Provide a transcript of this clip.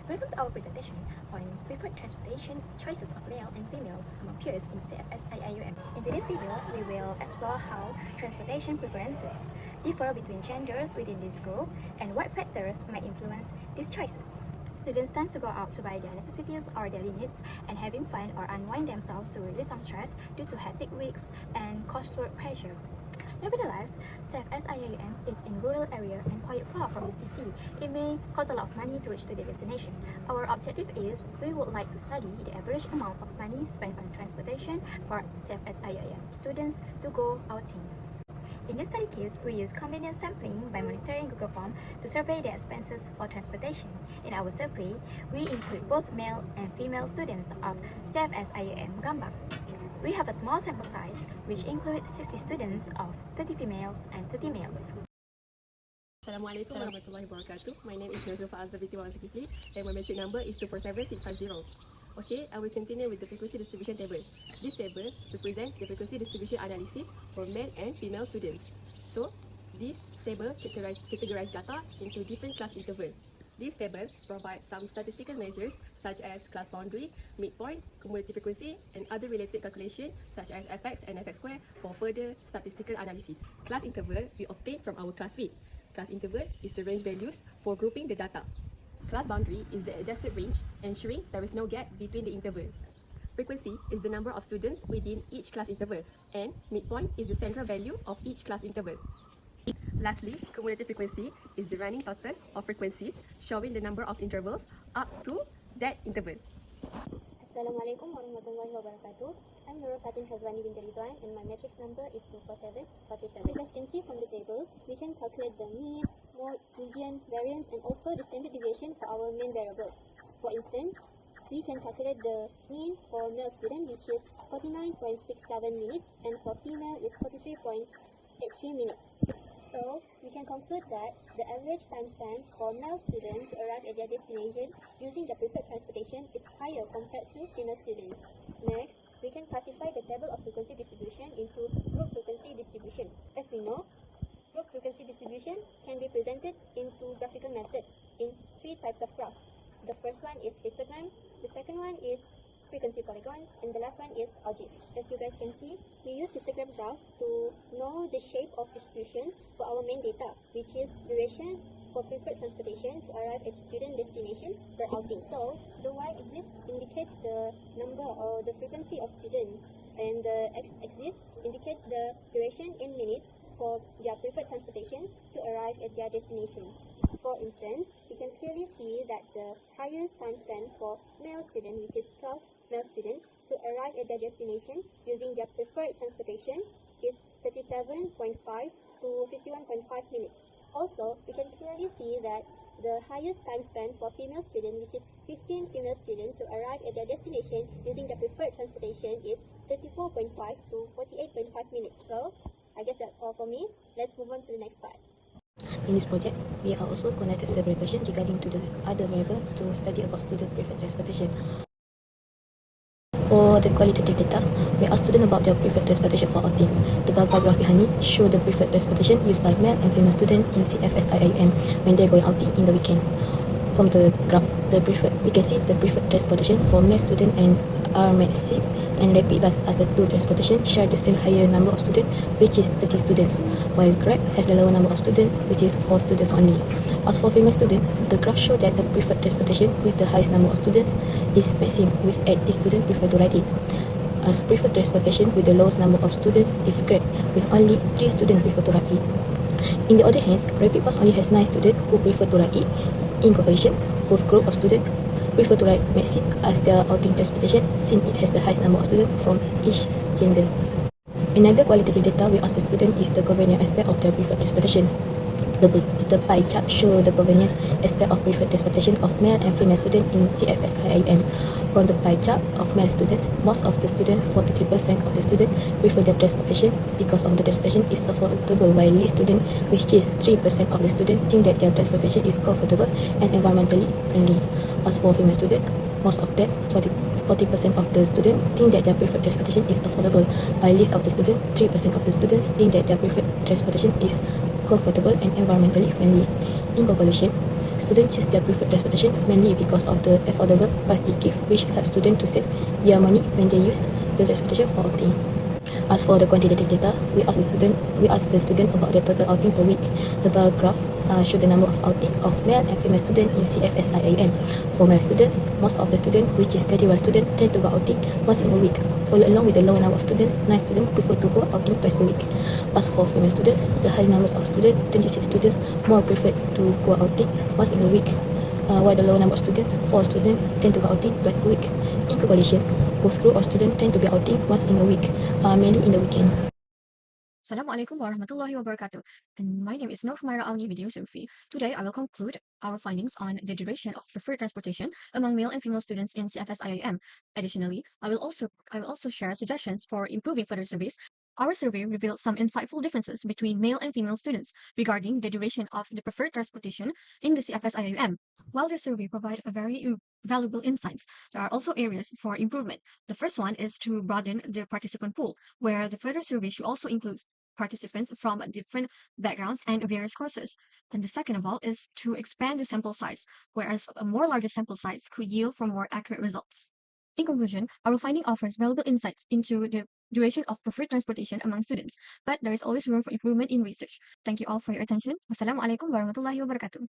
Welcome to our presentation on preferred transportation choices of male and females among peers in CFS IIUM. In today's video, we will explore how transportation preferences differ between genders within this group and what factors might influence these choices. Students tend to go out to buy their necessities or daily needs and having fun or unwind themselves to release some stress due to hectic weeks and coursework pressure. Nevertheless, CFS IIUM is in rural area and quite far from the city. It may cost a lot of money to reach to the destination. Our objective is we would like to study the average amount of money spent on transportation for CFS IIUM students to go outing. In this study case, we use convenience sampling by monitoring Google Form to survey the expenses for transportation. In our survey, we include both male and female students of CFS IIUM Gambang. We have a small sample size, which includes 60 students of 30 females and 30 males. Assalamualaikum warahmatullahi wabarakatuh. My name is Nazufah Azabiti Wazikifli and my metric number is 247650. Okay, I will continue with the frequency distribution table. This table represents the frequency distribution analysis for male and female students. So, this table categorizes data into different class intervals. This table provides some statistical measures such as class boundary, midpoint, cumulative frequency, and other related calculations such as fx and fx square for further statistical analysis. Class interval we obtain from our class width. Class interval is the range values for grouping the data. Class boundary is the adjusted range, ensuring there is no gap between the interval. Frequency is the number of students within each class interval, and midpoint is the central value of each class interval. Lastly, cumulative frequency is the running total of frequencies showing the number of intervals up to that interval. Assalamualaikum warahmatullahi wabarakatuh. I'm Nurul Fatin Hazwani binti Ridwan and my matrix number is 247437. As you guys can see from the table, we can calculate the mean, mode, median, variance and also the standard deviation for our main variable. For instance, we can calculate the mean for male student which is 49.67 minutes and for female is 43.83 minutes. So, we can conclude that the average time spent for male students to arrive at their destination using the preferred transportation is higher compared to female students. Next, we can classify the table of frequency distribution into group frequency distribution. As we know, group frequency distribution can be presented into graphical methods in three types of graph. The first one is histogram, the second one is frequency polygon, and the last one is algebra. As you guys can see, we use histogram graph to know the shape of distributions for our main data, which is duration for preferred transportation to arrive at student destination per outing. So, the y-axis indicates the number or the frequency of students, and the x-axis indicates the duration in minutes for their preferred transportation to arrive at their destination. For instance, we can clearly see that the highest time spent for male student, which is 12 male students, to arrive at their destination using their preferred transportation is 37.5 to 51.5 minutes. Also, we can clearly see that the highest time spent for female student, which is 15 female students, to arrive at their destination using their preferred transportation is 34.5 to 48.5 minutes. So, I guess that's all for me. Let's move on to the next part. In this project, we are also conducted several questions regarding to the other variable to study about student preferred transportation. For the qualitative data, we asked students about their preferred transportation for outing. The bar graph behind it shows the preferred transportation used by male and female students in CFS IIUM when they are going outing in the weekends. From the graph, we can see the preferred transportation for male students and RMSC and Rapid Bus as the two transportation share the same higher number of students, which is 30 students, while Grab has the lower number of students, which is 4 students only. As for female students, the graph shows that the preferred transportation with the highest number of students is Maxim, with 80 students prefer to ride it. As preferred transportation with the lowest number of students is Grab, with only 3 students prefer to ride it. In the other hand, Rapid Bus only has 9 students who prefer to ride it. In comparison, both group of students prefer to ride Maxim as their outing transportation since it has the highest number of students from each gender. Another qualitative data we asked the student is the convenience aspect of their preferred transportation. The pie chart shows the convenience aspect of preferred transportation of male and female students in CFS IIUM. From the pie chart of male students, most of the students, 43% of the students, prefer their transportation because of the transportation is affordable, while least students, which is 3% of the students, think that their transportation is comfortable and environmentally friendly. As for female students, most of them, 40% of the students, think that their preferred transportation is affordable, while least of the students, 3% of the students, think that their preferred transportation is comfortable and environmentally friendly. In conclusion, Students choose their preferred transportation mainly because of the affordable price they give, which helps students to save their money when they use the transportation for outing. As for the quantitative data, we ask the student about their total outing per week. The bar graph shows the number of outing of male and female students in CFS IIUM. For male students, most of the students, which is 31 students, tend to go outing once in a week. Followed along with the lower number of students, 9 students prefer to go outing twice a week. As for female students, the high numbers of students, 26 students, more prefer to go outing once in a week. While the lower number of students, 4 students, tend to go outing twice a week. In conclusion, both group of students tend to be outing once in a week, mainly in the weekend. Assalamualaikum warahmatullahi wabarakatuh. And my name is Nur Humaira Auni Video Surfi. Today I will conclude our findings on the duration of preferred transportation among male and female students in CFS IIUM. Additionally, I will also share suggestions for improving further surveys. Our survey revealed some insightful differences between male and female students regarding the duration of the preferred transportation in the CFS IIUM. While the survey provided a very valuable insights, there are also areas for improvement. The first one is to broaden the participant pool, where the further survey should also include participants from different backgrounds and various courses. And the second of all is to expand the sample size, whereas a more larger sample size could yield for more accurate results. In conclusion, our finding offers valuable insights into the duration of preferred transportation among students, but there is always room for improvement in research. Thank you all for your attention. Wassalamualaikum warahmatullahi wabarakatuh.